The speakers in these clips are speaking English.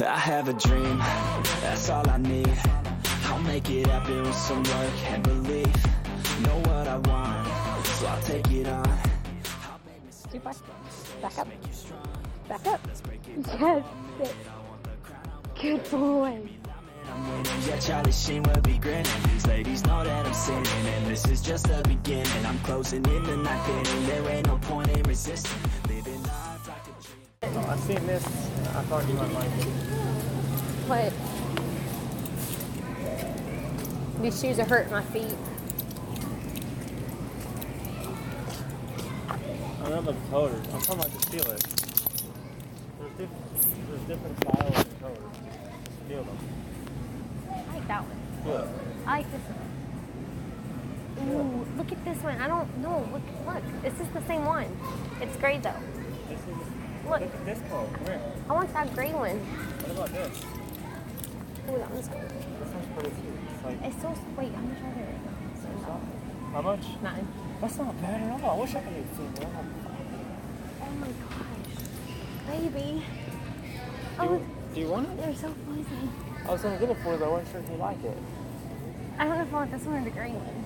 I have a dream, that's all I need. I'll make it happen with some work and belief. Know what I want, so I'll take it on. Back up. Back up. Yes. Good boy. I'm winning, yeah, Charlie Sheen will be grinning. These ladies know that I'm sinning, and this is just the beginning. I'm closing in the night inning, there ain't no point in resisting. Living life like a dream. I seen this, I thought you might like it. What? These shoes are hurting my feet. I don't know about the colors. I'm talking about the feeling. There's different styles and colors. Just feel them. I like that one. Feel it. I like this one. Ooh, look at this one. I don't know. Look. This is the same one. It's gray though. Look. Look at this color. Come here. I want that gray one. What about this? Ooh, that one's cool. This one's pretty cute. It's like, It's so, wait, how much are they right now? so soft. How much? Nine. That's not bad at all. I wish I could get seen that. Oh my gosh. Baby. Oh, Do you want it? they're so fuzzy. I was gonna get it for you, but I wasn't sure if you like it. I don't know if I want this one or the gray one.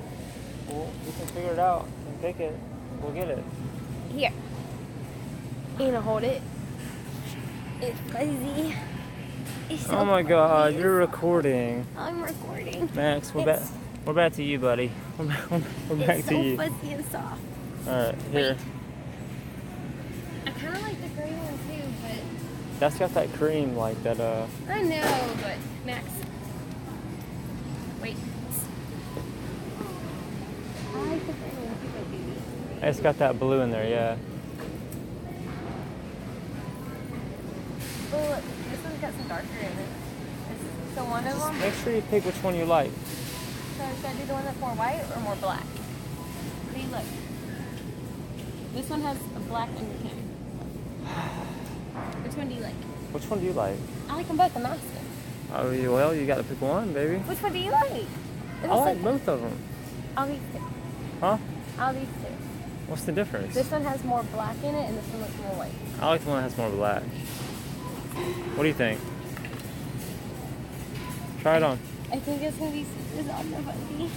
Well, you can figure it out and pick it. We'll get it. Here. You gonna hold it? It's fuzzy. It's so Oh my God, fuzzy. you're recording. I'm recording. Max, we're back to you, buddy. We're back It's to so you. fuzzy and soft. All right, here. I kind of like the gray one too, but That's got that cream like that. I know, but Max. Wait. I like the gray one too, baby. It's got that blue in there, yeah. Oh, look, this one's got some darker in it. So one of them. Make sure you pick which one you like. So should I do the one that's more white or more black? See, look. This one has a black undertone. Which one do you like? Which one do you like? I like them both. I'm asking. Oh, well, you got to pick one, baby. Which one do you like? I like both of them. I'll these two. Huh? I'll these two. What's the difference? This one has more black in it, and this one looks more white. I like the one that has more black. What do you think? Try it on. I think it's gonna be super soft and fuzzy.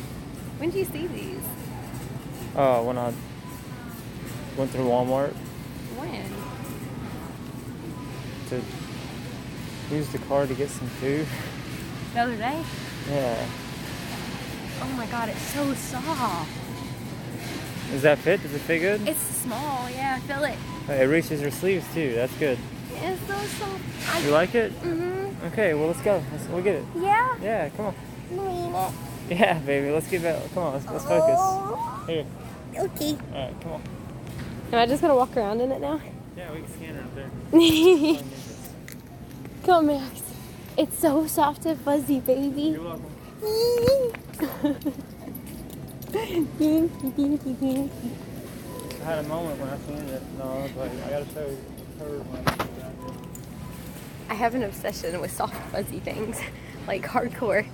When did you see these? Oh, when I went through Walmart When? to use the car to get some food. The other day? Yeah. Oh my god, it's so soft. Does that fit? Does it fit good? It's small, yeah, I feel it. It reaches your sleeves too. That's good. It's so soft. You like it? Mm-hmm. Okay, well let's go. We'll get it. Yeah? Yeah, come on. Mean it. Yeah, baby. Let's get back. Come on, let's focus. Oh. Here. Okay. All right, come on. Am I just gonna walk around in it now? Yeah, we can scan it up there. Come on, Max. It's so soft and fuzzy, baby. You're welcome. Dinky. I had a moment when I seen it. No, I was like, I gotta show her when I get down here. I have an obsession with soft, fuzzy things, like hardcore.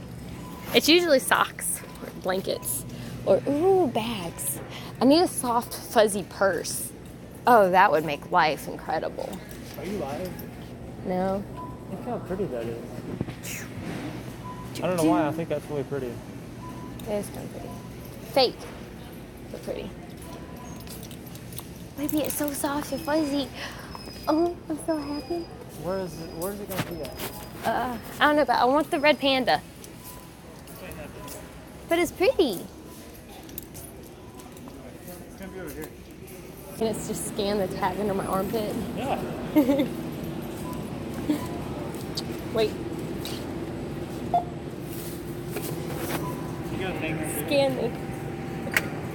It's usually socks, or blankets, or ooh, bags. I need a soft, fuzzy purse. Oh, that would make life incredible. Are you live? No. Look how pretty that is. I don't know why, I think that's really pretty. It is kind of pretty. Fake, but pretty. Baby, it's so soft and fuzzy. Oh, I'm so happy. Where's it gonna be at? I don't know, but I want the red panda. But it's pretty. It's gonna be over here. And it's just scan the tag under my armpit. Yeah. Wait, You got a thing right here. scan me.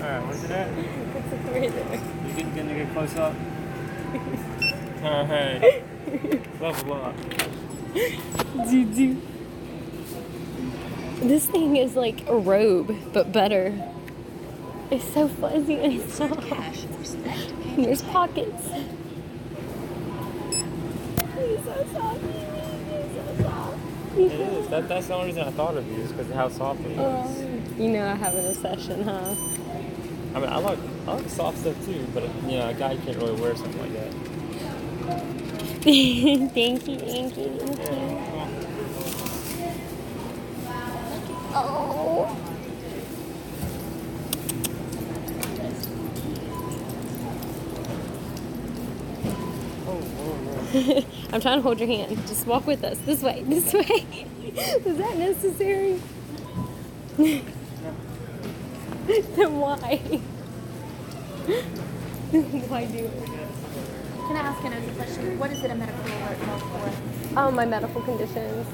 Alright, where's it at? It's right there. You gonna get close up? Alright. Level up. This thing is like a robe, but better. It's so fuzzy and it's soft. And there's pockets. It's so soft, baby. It's so soft. It is. That's the only reason I thought of you, is because of how soft it is. You know I have an obsession, huh? I mean, I like soft stuff too, but you know, a guy can't really wear something like that. Thank you, thank you, thank you. Oh. I'm trying to hold your hand. Just walk with us. This way. This way. Is that necessary? Then why? Why do it? Can I ask another question? What is it a medical alert for? Oh, my medical conditions.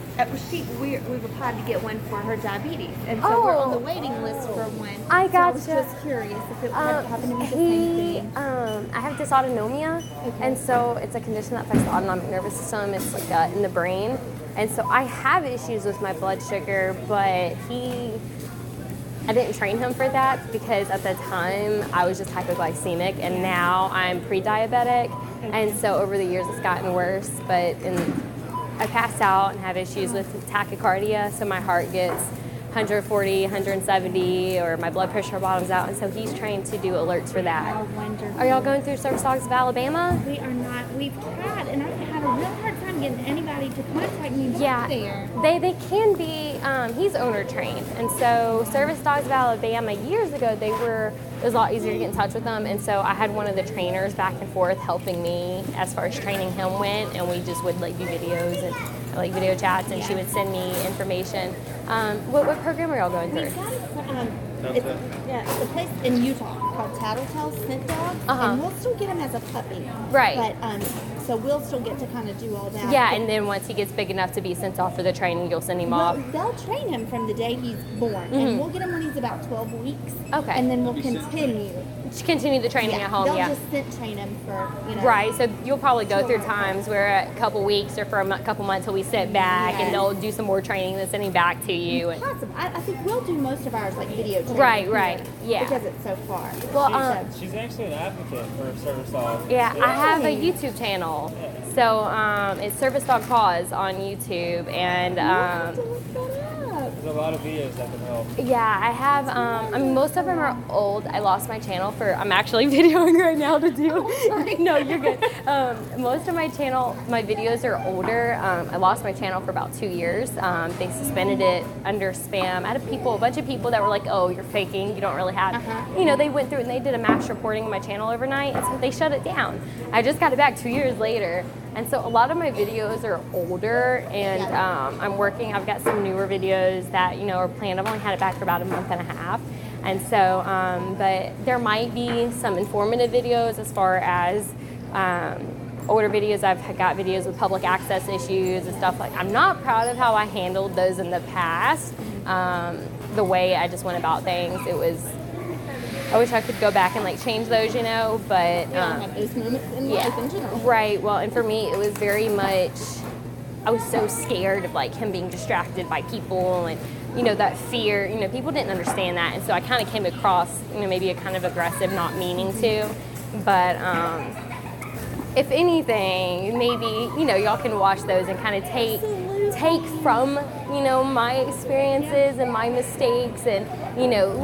We've applied to get one for her diabetes, and so we're on the waiting list for one. I So I gotcha. was just curious if it had happened to me the same thing. I have dysautonomia, and so it's a condition that affects the autonomic nervous system. It's like in the brain, and so I have issues with my blood sugar, but I didn't train him for that because at the time I was just hypoglycemic, and now I'm pre-diabetic, and so over the years it's gotten worse. But I pass out and have issues with tachycardia, so my heart gets 140, 170, or my blood pressure bottoms out, and so he's trying to do alerts for that. Oh, wonderful. Are y'all going through Service Dogs of Alabama? We are not. We've tried, and I've had a real hard time getting anybody to contact me back Yeah, there. they can be. He's owner trained, and so Service Dogs of Alabama years ago it was a lot easier to get in touch with them, and so I had one of the trainers back and forth helping me as far as training him went, and we just would like do videos and like video chats, and she would send me information. What program are y'all going We've through? got it's a place in Utah called Tattletale Scent Dog, and we'll still get him as a puppy. Right. But so we'll still get to kind of do all that. Yeah, But and then once he gets big enough to be sent off for the training, you'll send him off. they'll train him from the day he's born, and we'll get him when he's about 12 weeks. Okay. And then we'll continue. Just continue the training at home. They'll Yeah. just scent train him for, Right, so you'll probably go through times where a couple weeks or for a couple months he'll be sent back, and they'll do some more training, then send him back to you. And, Possible. I think we'll do most of ours like video training. Right, yeah. Because it's so far. Well, She's actually an advocate for service dogs. yeah, I have a Really? YouTube channel. So it's Service Dog Paws on YouTube, and There's a lot of videos that can help. yeah, I have. I mean, most of them are old. I lost my channel I'm actually videoing right now to do. No, you're good. Most of my videos are older. I lost my channel for about 2 years. They suspended it under spam. I had a bunch of people that were like, "Oh, you're faking. You don't really have." They went through it and they did a mass reporting of my channel overnight, and so they shut it down. I just got it back 2 years later. And so a lot of my videos are older, and I've got some newer videos that, are planned. I've only had it back for about a month and a half. And so, but there might be some informative videos as far as older videos. I've got videos with public access issues and stuff like. I'm not proud of how I handled those in the past. The way I just went about things, I wish I could go back and change those, but have those moments in life in general. right. Well, and for me, it was very much. I was so scared of him being distracted by people, and that fear. People didn't understand that, and so I kind of came across, maybe a kind of aggressive, not meaning to, but if anything, maybe y'all can watch those and kind of take from my experiences and my mistakes, and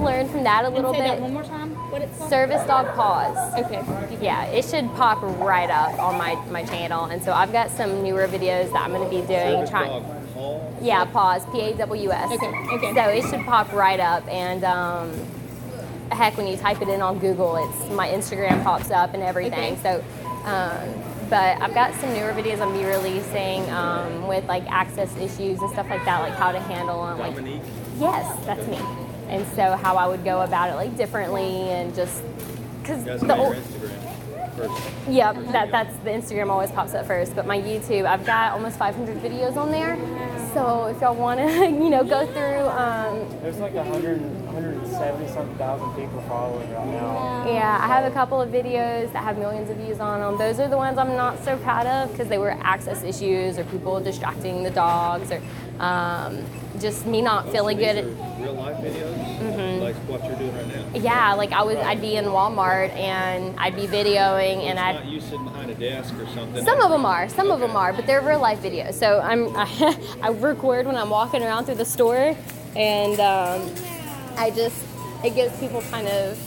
learn from that a little Say bit. that one more time. What it's called? Service Dog Paws. Okay. Yeah, it should pop right up on my channel, and so I've got some newer videos that I'm going to be doing. Yeah, Paws, Paws. Okay. So it should pop right up, and heck, when you type it in on Google, my Instagram pops up and everything. Okay. So, but I've got some newer videos I'm be releasing with access issues and stuff like that, how to handle them. Dominique? Yes, that's me. And so how I would go about it differently, and just because You guys made your Instagram first. yeah, that's the Instagram always pops up first. But my YouTube, I've got almost 500 videos on there. So if y'all want to, go through. There's 170 something thousand people following right now. Yeah, I have a couple of videos that have millions of views on them. Those are the ones I'm not so proud of because they were access issues or people distracting the dogs or just me not feeling good. Real life videos, like what you're doing right now. Yeah, I'd be in Walmart and I'd be videoing, and It's not you sitting behind a desk or something. Some of them are, but they're real life videos. So I record when I'm walking around through the store, and it gives people kind of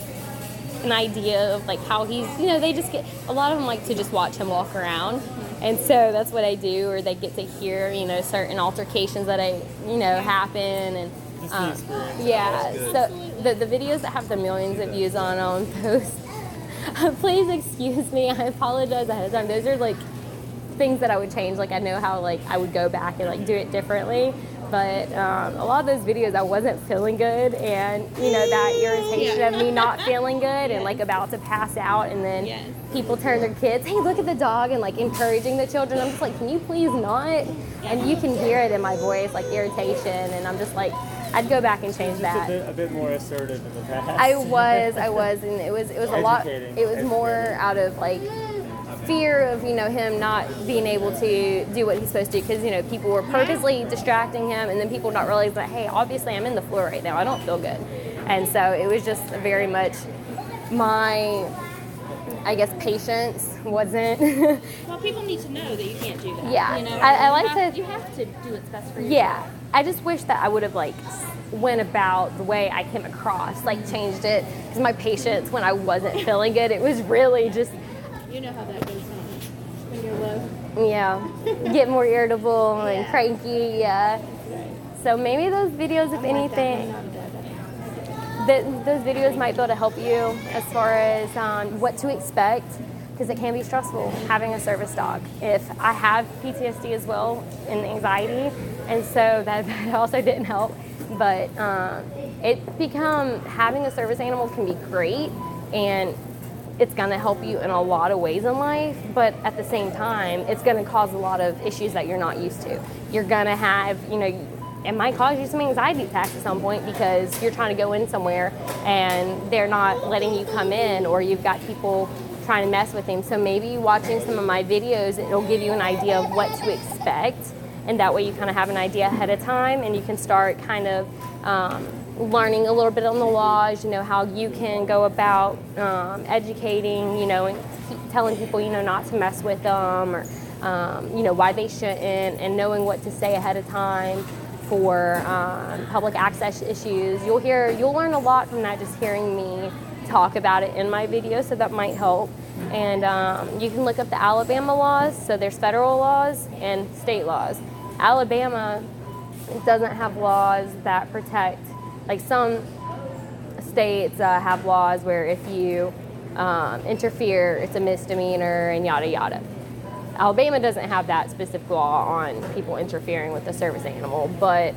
an idea of how he's, they just get, a lot of them like to just watch him walk around. And so that's what I do, or they get to hear, certain altercations that happen, and Just the experience. yeah. So the videos that have the millions of views on post, please excuse me, I apologize ahead of time. Those are like things that I would change. Like I know how like I would go back and like do it differently. But a lot of those videos I wasn't feeling good, and that irritation of me not feeling good and like about to pass out, and then people turn their kids, hey, look at the dog, and like encouraging the children. I'm just like, can you please not? And you can hear it in my voice, like irritation, and I'm just like, I'd go back and change that. A bit more assertive in the past. I was, and it was a lot. It was more out of like fear of him not being able to do what he's supposed to, because people were purposely distracting him, and then people not realize that, hey, obviously I'm in the floor right now, I don't feel good. And so it was just very much my, I guess, patience wasn't Well, people need to know that you can't do that. Yeah. I you have to do what's best for you. Yeah, I just wish that I would have like went about the way I came across, like changed it, because my patience when I wasn't feeling good, it was really just, you know how that goes on when you're low. yeah, get more irritable and cranky. Yeah. So maybe those videos, if anything, those videos might be able to help you as far as what to expect, because it can be stressful having a service dog. If I have PTSD as well and anxiety, and so that also didn't help. But having a service animal can be great, and it's going to help you in a lot of ways in life, but at the same time, it's going to cause a lot of issues that you're not used to. You're going to have, it might cause you some anxiety attacks at some point, because you're trying to go in somewhere and they're not letting you come in, or you've got people trying to mess with him. So maybe watching some of my videos, it'll give you an idea of what to expect, and that way you kind of have an idea ahead of time, and you can start kind of learning a little bit on the laws, how you can go about educating, and telling people, not to mess with them, or, why they shouldn't, and knowing what to say ahead of time for public access issues. You'll learn a lot from that, just hearing me talk about it in my video, so that might help. And you can look up the Alabama laws. So there's federal laws and state laws. Alabama doesn't have laws that protect, like some states have laws where if you interfere, it's a misdemeanor and yada yada. Alabama doesn't have that specific law on people interfering with the service animal, but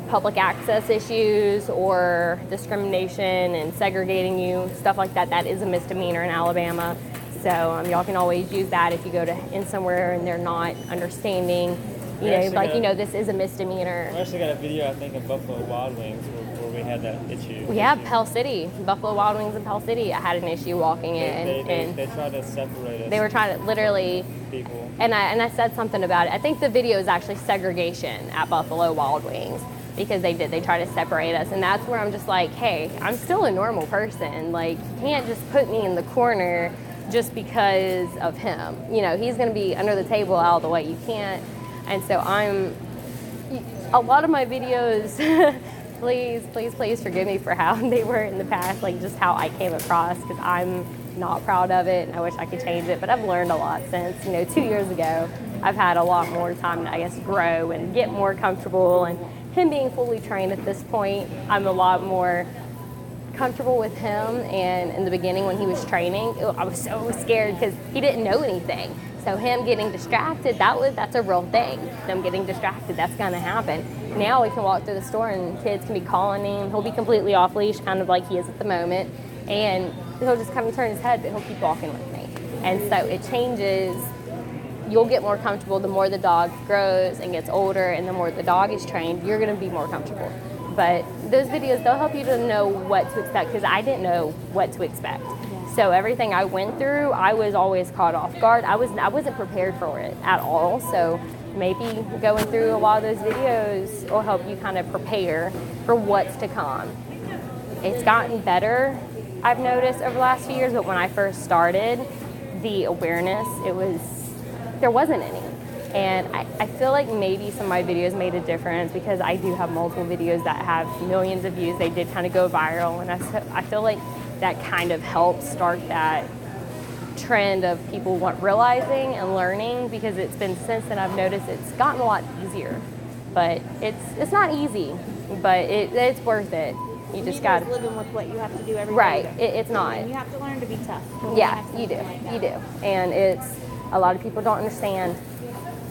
public access issues or discrimination and segregating you, stuff like that, that is a misdemeanor in Alabama. So y'all can always use that if you go in somewhere and they're not understanding, this is a misdemeanor. We actually got a video, I think, of Buffalo Wild Wings where we had that issue. Yeah, Pell City, Buffalo Wild Wings in Pell City. I had an issue walking in. They tried to separate us. They were trying to literally. People. And I said something about it. I think the video is actually segregation at Buffalo Wild Wings, because they tried to separate us. And that's where I'm just like, hey, I'm still a normal person. Like, you can't just put me in the corner just because of him. He's going to be under the table all the way. You can't. And so a lot of my videos, please forgive me for how they were in the past, like just how I came across, because I'm not proud of it and I wish I could change it, but I've learned a lot since. 2 years ago, I've had a lot more time to, I guess, grow and get more comfortable, and him being fully trained at this point, I'm a lot more comfortable with him. And in the beginning when he was training, I was so scared because he didn't know anything. So him getting distracted, that's a real thing. Them getting distracted, that's gonna happen. Now we can walk through the store and kids can be calling him. He'll be completely off leash, kind of like he is at the moment. And he'll just kind of turn his head, but he'll keep walking with me. And so it changes. You'll get more comfortable the more the dog grows and gets older, and the more the dog is trained, you're gonna be more comfortable. But those videos, they'll help you to know what to expect, because I didn't know what to expect. So everything I went through, I was always caught off guard. I wasn't prepared for it at all. So maybe going through a lot of those videos will help you kind of prepare for what's to come. It's gotten better, I've noticed, over the last few years, but when I first started, the awareness, there wasn't any. And I feel like maybe some of my videos made a difference, because I do have multiple videos that have millions of views. They did kind of go viral, and I feel like that kind of helped start that trend of people realizing and learning, because it's been since then I've noticed it's gotten a lot easier. But it's not easy, but it's worth it. You just got to living with what you have to do every day. Right. It's not. And you have to learn to be tough. Yeah, you do. You do. And it's a lot of people don't understand,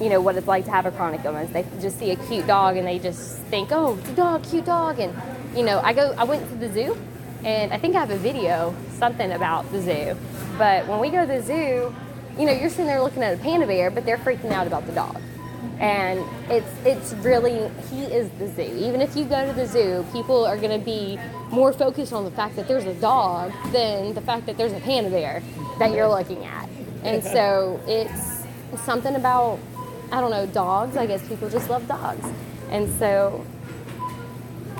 you know, what it's like to have a chronic illness. They just see a cute dog and they just think, oh, it's a dog, cute dog. And, you know, I went to the zoo, and I think I have a video, something about the zoo. But when we go to the zoo, you know, you're sitting there looking at a panda bear, but they're freaking out about the dog. And it's really, he is the zoo. Even if you go to the zoo, people are going to be more focused on the fact that there's a dog than the fact that there's a panda bear that you're looking at. And so it's something about, I don't know, dogs. I guess people just love dogs. And so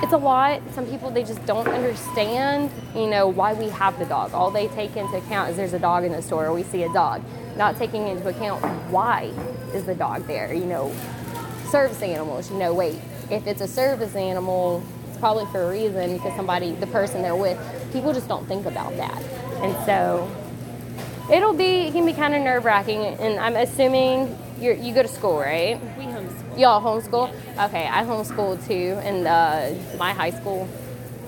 it's a lot. Some people, they just don't understand, you know, why we have the dog. All they take into account is there's a dog in the store, or we see a dog. Not taking into account why is the dog there. You know, service animals, you know, wait, if it's a service animal, it's probably for a reason, because the person they're with, people just don't think about that. And so it can be kind of nerve-wracking. And I'm assuming you go to school, right? We homeschool. Y'all homeschool? Okay, I homeschooled too in my high school,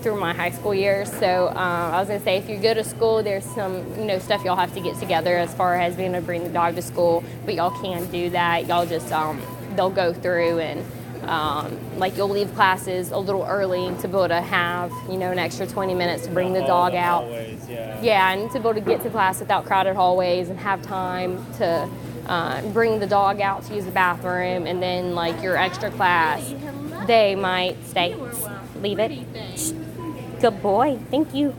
through my high school years. So I was gonna say, if you go to school, there's some, you know, stuff y'all have to get together as far as being able to bring the dog to school, but y'all can't do that. Y'all just, they'll go through and like you'll leave classes a little early to be able to have, you know, an extra 20 minutes to bring the dog out. Hallways, yeah. Yeah, and to be able to get to class without crowded hallways and have time to bring the dog out to use the bathroom. And then like your extra class, they might stay, leave it. Good boy, thank you.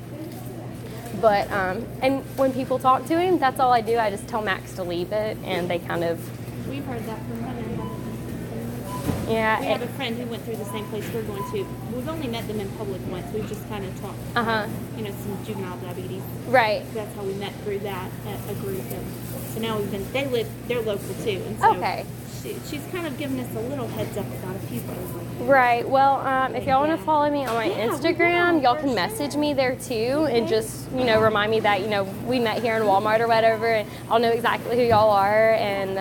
But and when people talk to him, that's all I do. I just tell Max to leave it, and they kind of. We've heard that from him. Yeah. We have a friend who went through the same place we're going to. We've only met them in public once. We've just kind of talked. You know, some juvenile diabetes. Right. That's how we met through that at a group. And so now they're local too. And so Okay. She's kind of given us a little heads up about a few things like that. Right. Well, if y'all want to follow me on my Instagram, y'all can message me there too, and just, you know, remind me that, you know, we met here in Walmart or whatever, and I'll know exactly who y'all are. And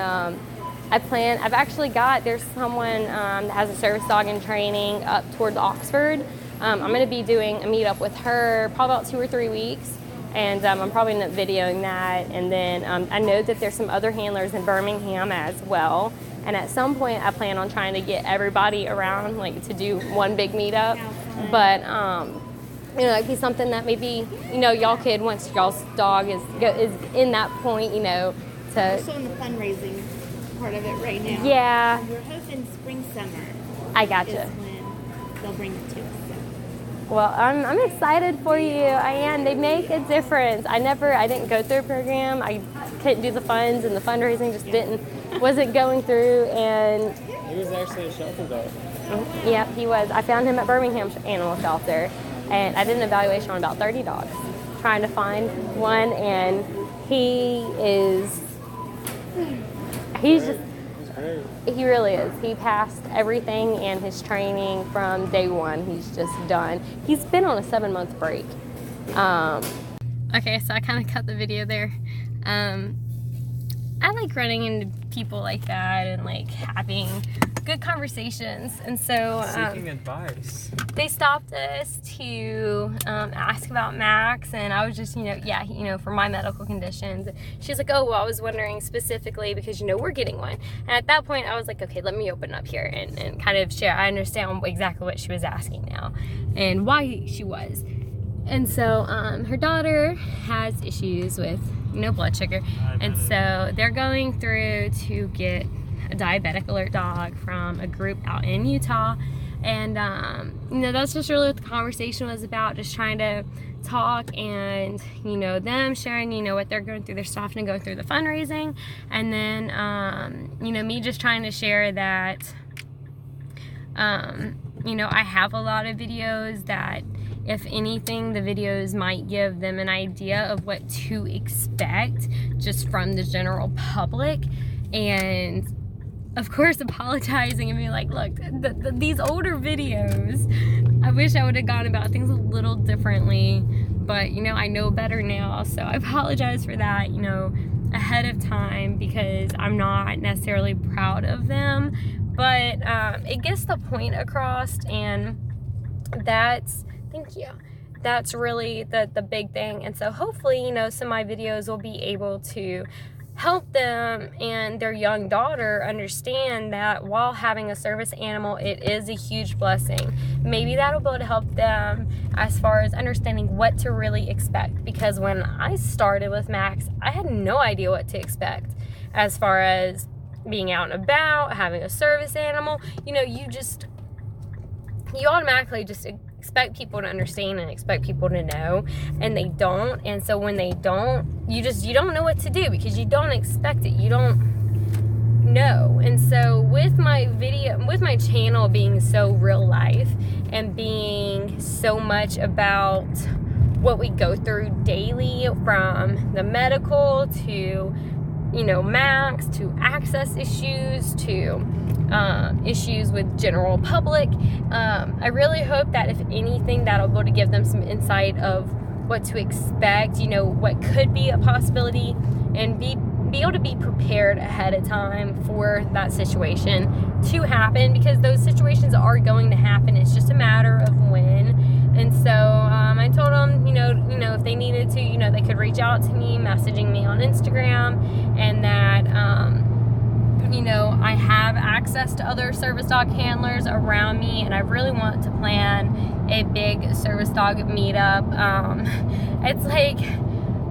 I've actually there's someone that has a service dog in training up towards Oxford. I'm going to be doing a meetup with her probably about 2 or 3 weeks. And I'm probably end up videoing that. And then I know that there's some other handlers in Birmingham as well. And at some point, I plan on trying to get everybody around, like, to do one big meetup. But, you know, it'd be something that maybe, you know, y'all could, once y'all's dog is in that point, you know, to... We're still in the fundraising part of it right now. Yeah. We're hoping spring, summer. I gotcha. Is when they'll bring it to us. Well, I'm excited for you. I am. They make a difference. I didn't go through a program. I couldn't do the funds, and the fundraising just wasn't going through. And He was actually a shelter dog. yeah, he was. I found him at Birmingham Animal Shelter, and I did an evaluation on about 30 dogs, trying to find one. And he's just. He really is. He passed everything in his training from day one. He's just done. He's been on a 7-month break. Okay, so I kind of cut the video there. I like running into people like that and like having good conversations. And so Seeking advice. they stopped us to ask about Max, and I was just, for my medical conditions. She's like, oh, well, I was wondering specifically because, we're getting one. And at that point, I was like, okay, let me open up here and kind of share. I understand exactly what she was asking now and why she was. And so her daughter has issues with, blood sugar. And so they're going through to get a diabetic alert dog from a group out in Utah. And, that's just really what the conversation was about, just trying to talk and, them sharing, what they're going through, their stuff, and go through the fundraising. And then, me just trying to share that, I have a lot of videos that, if anything, the videos might give them an idea of what to expect just from the general public. And of course, apologizing and being like, look, these older videos, I wish I would have gone about things a little differently, But, you know, I know better now, so I apologize for that, you know, ahead of time, because I'm not necessarily proud of them. But it gets the point across, and that's, thank you, that's really the big thing. And so hopefully, you know, some of my videos will be able to help them and their young daughter understand that while having a service animal, it is a huge blessing. Maybe that'll be able to help them as far as understanding what to really expect, because when I started with Max, I had no idea what to expect as far as being out and about, having a service animal. You know, you automatically just expect people to understand and expect people to know, and they don't. And so when they don't, you don't know what to do, because you don't expect it, you don't know. And so with my channel being so real life and being so much about what we go through daily, from the medical to, you know, Max, to access issues, to issues with general public, I really hope that if anything, that'll be able to give them some insight of what to expect, you know, what could be a possibility, and be able to be prepared ahead of time for that situation to happen, because those situations are going to happen. It's just a matter of when. And so I told them, you know, if they needed to, you know, they could reach out to me, messaging me on Instagram, and that, you know, I have access to other service dog handlers around me, and I really want to plan a big service dog meetup. It's like,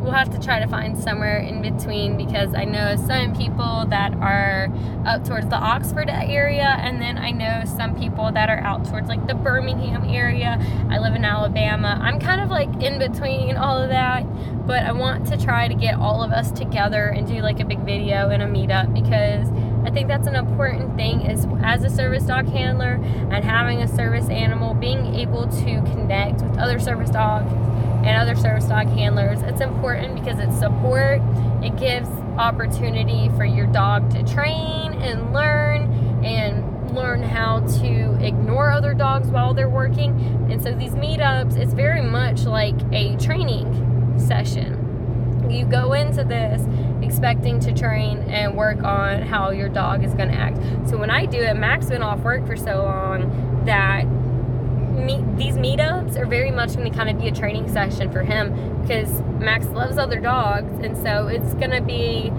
we'll have to try to find somewhere in between, because I know some people that are up towards the Oxford area, and then I know some people that are out towards like the Birmingham area. I live in Alabama. I'm kind of like in between all of that, but I want to try to get all of us together and do like a big video and a meetup, because I think that's an important thing, is as a service dog handler and having a service animal, being able to connect with other service dogs and other service dog handlers. It's important because it's support. It gives opportunity for your dog to train and learn how to ignore other dogs while they're working. And so these meetups, it's very much like a training session. You go into this expecting to train and work on how your dog is going to act. So when I do it, Max been off work for so long that these meetups are very much going to kind of be a training session for him, because Max loves other dogs, and so it's going to be,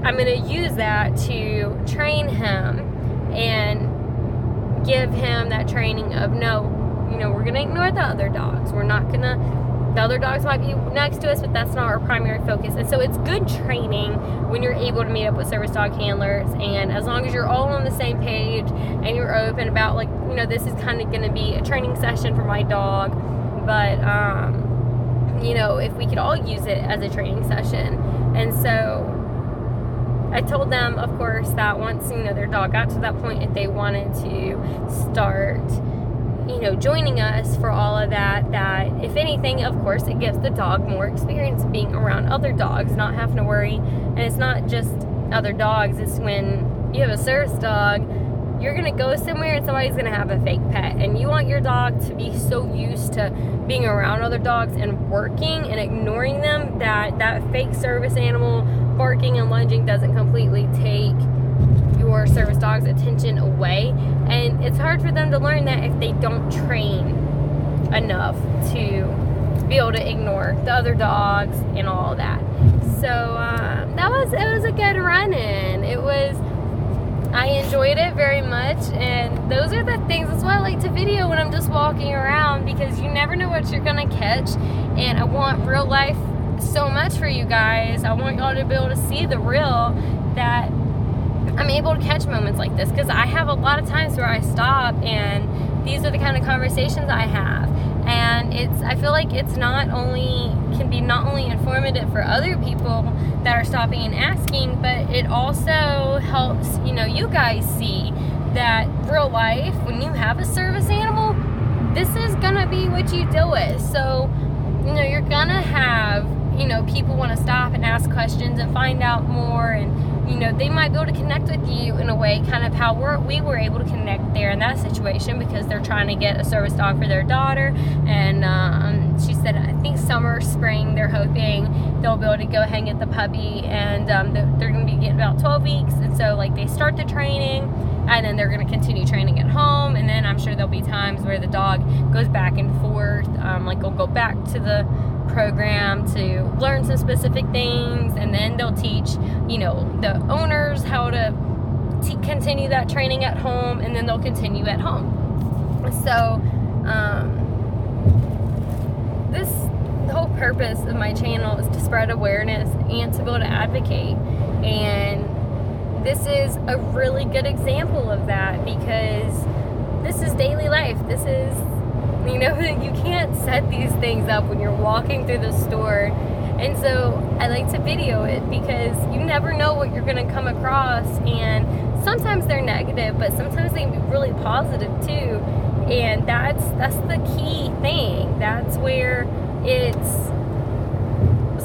I'm going to use that to train him and give him that training of, no, you know, we're going to ignore the other dogs. We're not going to, the other dogs might be next to us, but that's not our primary focus. And so it's good training when you're able to meet up with service dog handlers, and as long as you're all on the same page and you're open about, like, you know, this is kind of going to be a training session for my dog, but you know, if we could all use it as a training session. And so I told them, of course, that once, you know, their dog got to that point, if they wanted to start, you know, joining us for all of that, that if anything, of course, it gives the dog more experience being around other dogs, not having to worry. And it's not just other dogs, it's when you have a service dog, you're going to go somewhere and somebody's going to have a fake pet, and you want your dog to be so used to being around other dogs and working and ignoring them, that that fake service animal barking and lunging doesn't completely take your service dog's attention away. And it's hard for them to learn that if they don't train enough to be able to ignore the other dogs and all that. So it was a good run-in. I enjoyed it very much, and those are the things. That's why I like to video when I'm just walking around, because you never know what you're gonna catch. And I want real life so much for you guys. I want y'all to be able to see the real, that I'm able to catch moments like this, because I have a lot of times where I stop, and these are the kind of conversations I have. And I feel like it's can be not only informative for other people that are stopping and asking, but it also helps, you know, you guys see that real life, when you have a service animal, this is gonna be what you deal with. So, you know, you're gonna have, you know, people want to stop and ask questions and find out more, and, you know, they might be able to connect with you in a way away kind of how we were able to connect there in that situation, because they're trying to get a service dog for their daughter. And she said, I think summer, spring, they're hoping they'll be able to go ahead and get the puppy. And they're going to be getting about 12 weeks. And so, like, they start the training, and then they're going to continue training at home. And then I'm sure there'll be times where the dog goes back and forth. Like, they'll go back to the program to learn some specific things, and then they'll teach, you know, the owners how to continue that training at home, and then they'll continue at home. So the whole purpose of my channel is to spread awareness and to be able to advocate, and this is a really good example of that, because this is daily life. This is, you know, you can't set these things up when you're walking through the store. And so I like to video it, because you never know what you're going to come across. And sometimes they're negative, but sometimes they can be really positive too. And that's the key thing. That's where it's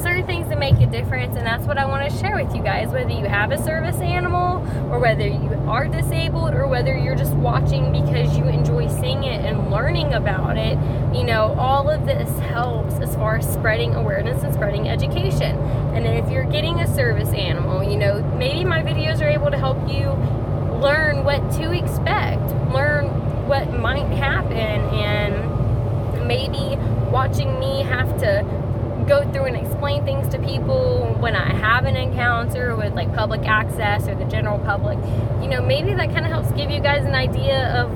certain things that make a difference, and that's what I want to share with you guys. Whether you have a service animal, or whether you are disabled, or whether you're just watching because you enjoy seeing it and learning about it, you know, all of this helps as far as spreading awareness and spreading education. And then if you're getting a service animal, you know, maybe my videos are able to help you learn what to expect, learn what might happen, and maybe watching me have to go through and explain things to people when I have an encounter with, like, public access or the general public, you know, maybe that kind of helps give you guys an idea of,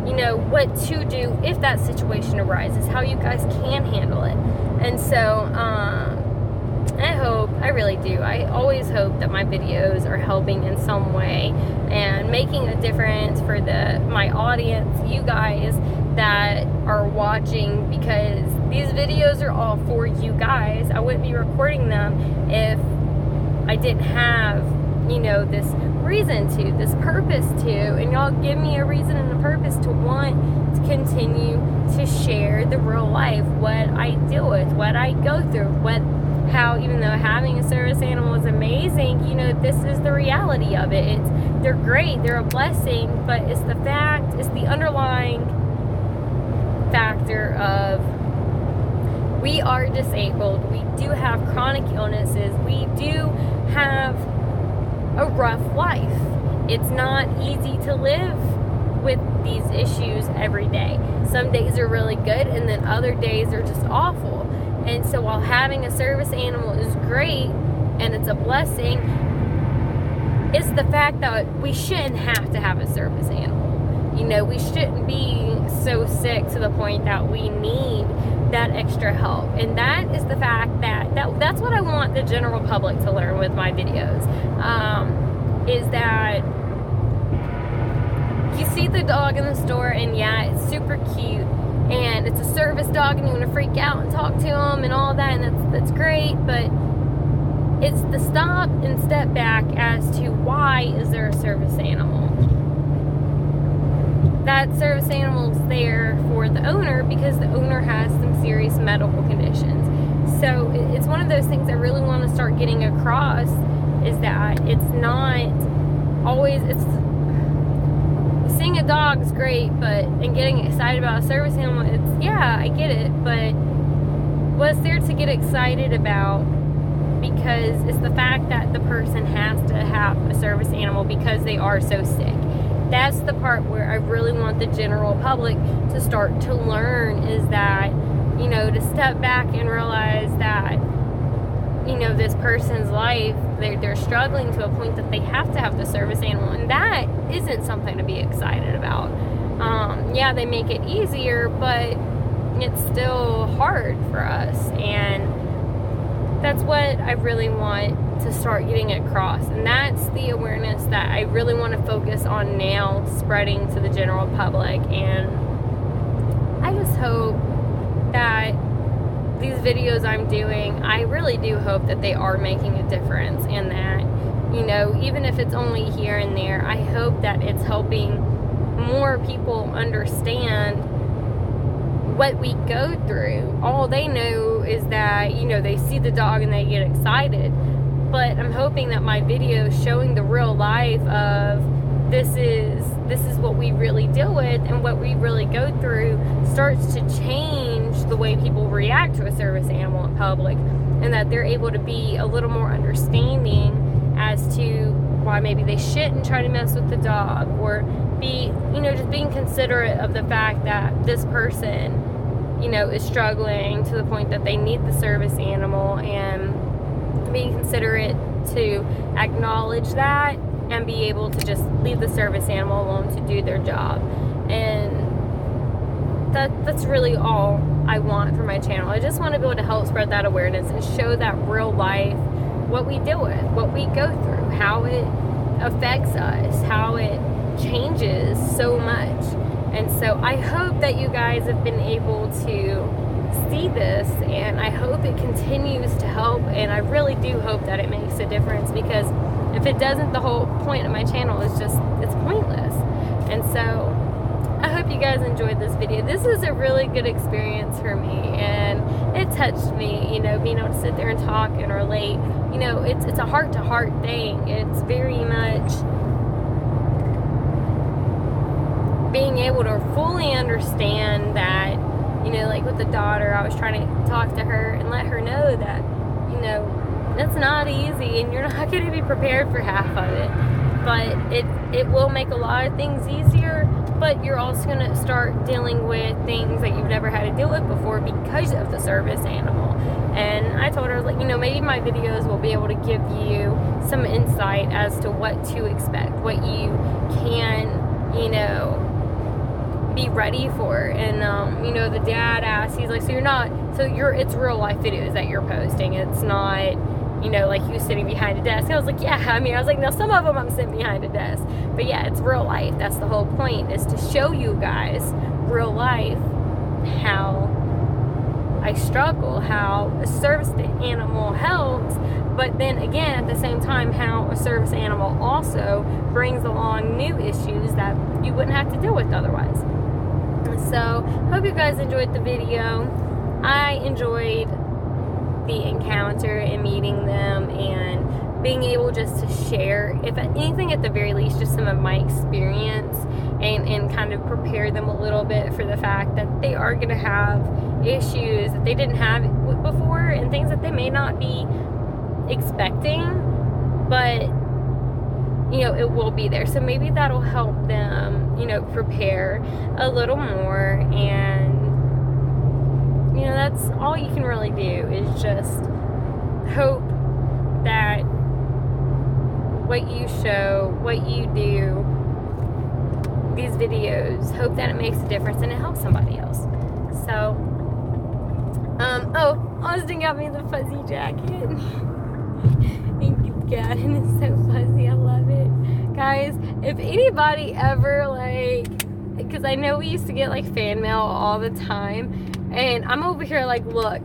you know, what to do if that situation arises, how you guys can handle it. And so I really do. I always hope that my videos are helping in some way and making a difference for my audience, you guys that are watching, because these videos are all for you guys. I wouldn't be recording them if I didn't have, you know, this reason to, this purpose to, and y'all give me a reason and a purpose to want to continue to share the real life, what I deal with, what I go through, how even though having a service animal is amazing, you know, this is the reality of it. They're great, they're a blessing, but it's the underlying factor of we are disabled, we do have chronic illnesses, we do have a rough life. It's not easy to live with these issues every day. Some days are really good, and then other days are just awful. And so while having a service animal is great and it's a blessing, it's the fact that we shouldn't have to have a service animal. You know, we shouldn't be so sick to the point that we need that extra help. And that is the fact that's what I want the general public to learn with my videos, is that you see the dog in the store, and yeah, it's super cute, and it's a service dog, and you want to freak out and talk to him and all that, and that's great, but it's the stop and step back as to why is there a service animal. That service animal is there for the owner because the owner has some serious medical conditions. So it's one of those things I really want to start getting across, is that it's not always, seeing a dog is great, and getting excited about a service animal, yeah, I get it, but what's there to get excited about? Because it's the fact that the person has to have a service animal because they are so sick. That's the part where I really want the general public to start to learn, is that, you know, to step back and realize that, you know, this person's life, they're struggling to a point that they have to have the service animal, and that isn't something to be excited about. Yeah, they make it easier, but it's still hard for us, and that's what I really want to start getting across, and that's the awareness that I really want to focus on now, spreading to the general public. And I just hope that these videos I'm doing, I really do hope that they are making a difference, and that, you know, even if it's only here and there, I hope that it's helping more people understand what we go through. All they know is that, you know, they see the dog and they get excited, but I'm hoping that my video is showing the real life of this this is what we really deal with and what we really go through starts to change the way people react to a service animal in public, and that they're able to be a little more understanding as to why maybe they shouldn't try to mess with the dog, or be, just being considerate of the fact that this person, is struggling to the point that they need the service animal, and being considerate to acknowledge that and be able to just leave the service animal alone to do their job. And that's really all I want for my channel. I just want to be able to help spread that awareness and show that real life, what we deal with, what we go through, how it affects us, how it changes so much. And so I hope that you guys have been able to see this, and I hope it continues to help, and I really do hope that it makes a difference, because if it doesn't, the whole point of my channel is it's pointless. And so I hope you guys enjoyed this video. This is a really good experience for me, and it touched me, being able to sit there and talk and relate. It's a heart-to-heart thing. It's very much being able to fully understand that, like with the daughter, I was trying to talk to her and let her know that, that's not easy, and you're not going to be prepared for half of it. But it will make a lot of things easier, but you're also going to start dealing with things that you've never had to deal with before because of the service animal. And I told her, I was like, maybe my videos will be able to give you some insight as to what to expect, what you can, be ready for. And the dad asked, he's like, it's real life videos that you're posting, it's not like you sitting behind a desk. I was like, yeah, I was like, now some of them I'm sitting behind a desk, but yeah, it's real life. That's the whole point, is to show you guys real life how I struggle, how a service animal helps, but then again, at the same time, how a service animal also brings along new issues that you wouldn't have to deal with otherwise. So, hope you guys enjoyed the video. I enjoyed the encounter and meeting them, and being able just to share, if anything, at the very least, just some of my experience, and kind of prepare them a little bit for the fact that they are going to have issues that they didn't have before, and things that they may not be expecting, but it will be there. So maybe that'll help them, prepare a little more. And that's all you can really do, is just hope that what you show, what you do, these videos, hope that it makes a difference and it helps somebody else. So, Austin got me the fuzzy jacket. Thank you, God, and it's so fuzzy. I love it. Guys, if anybody ever, because I know we used to get fan mail all the time, and I'm over here look,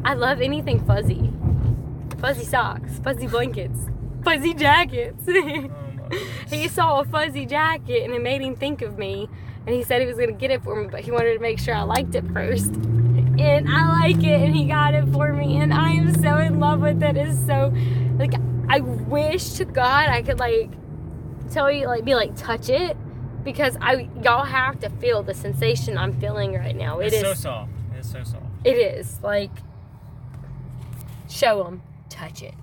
I love anything fuzzy. Fuzzy socks, fuzzy blankets, fuzzy jackets. He saw a fuzzy jacket and it made him think of me, and he said he was going to get it for me, but he wanted to make sure I liked it first. And I like it, and he got it for me, and I am so in love with it. It's so, I wish to God I could tell you, touch it, because y'all have to feel the sensation I'm feeling right now. It's so soft. It's so soft. It is. Show them. Touch it.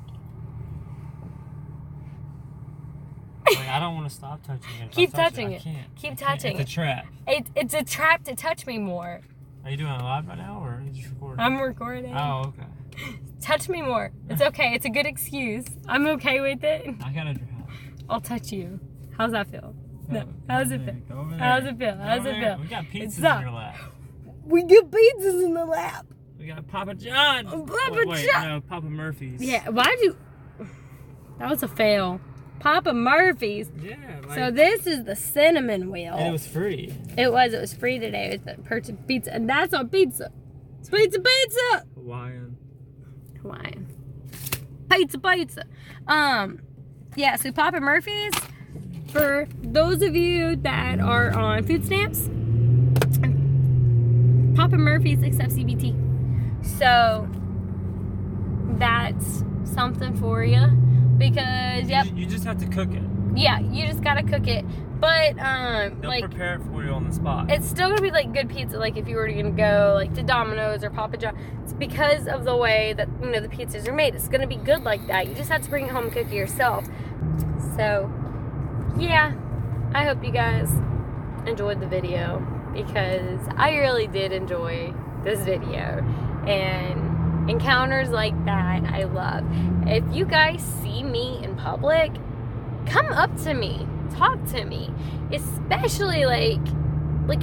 I don't want to stop touching it. Keep touching it. I can't. Keep touching it. It's a trap. It's a trap to touch me more. Are you doing it live right now, or are you just recording? I'm recording. Oh, okay. Touch me more. It's okay. It's a good excuse. I'm okay with it. I got a trap. I'll touch you. How's that feel? No. How's it feel? How's it feel? How's it feel? We got pizzas in your lap. We get pizzas in the lap. We got Papa John's. Papa Murphy's. Yeah, why'd you... That was a fail. Papa Murphy's. Yeah. So this is the cinnamon wheel. And it was free. It was free today. It was the purchase pizza. And that's on pizza. It's pizza. Hawaiian. Pizza. Yeah, so Papa Murphy's, for those of you that are on food stamps, Papa Murphy's accepts CBT. So that's something for you, because You just have to cook it. Yeah, you just gotta cook it. But They'll like prepare it for you on the spot. it's still gonna be like good pizza. Like if you were gonna go like to Domino's or Papa John, it's because of the way that the pizzas are made. It's gonna be good like that. You just have to bring it home and cook it yourself. So yeah, I hope you guys enjoyed the video because I really did enjoy this video, and encounters like that I love. If you guys see me in public, come up to me, talk to me, especially like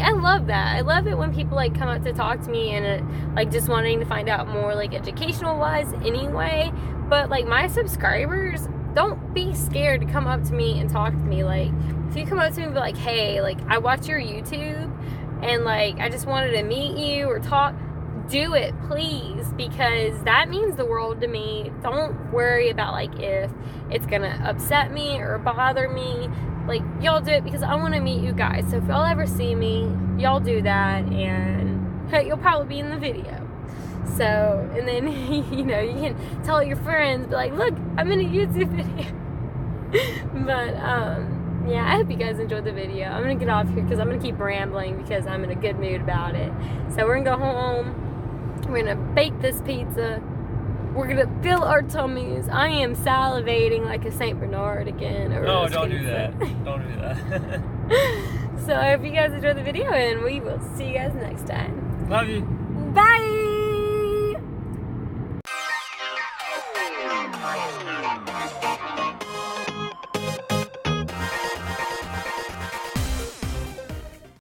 I love that. I love it when people like come up to talk to me and like just wanting to find out more like educational wise anyway. But like my subscribers, don't be scared to come up to me and talk to me. Like if you come up to me and be like, hey, like I watch your YouTube and like I just wanted to meet you or talk, do it please, because that means the world to me. Don't worry about like if it's gonna upset me or bother me. Like y'all do it because I want to meet you guys. So if y'all ever see me, y'all do that and you'll probably be in the video. So, and then, you can tell your friends, be like, look, I'm in a YouTube video. But, yeah, I hope you guys enjoyed the video. I'm going to get off here because I'm going to keep rambling because I'm in a good mood about it. So we're going to go home. We're going to bake this pizza. We're going to fill our tummies. I am salivating like a St. Bernard again. No, don't do that. Don't do that. So I hope you guys enjoyed the video, and we will see you guys next time. Love you. Bye!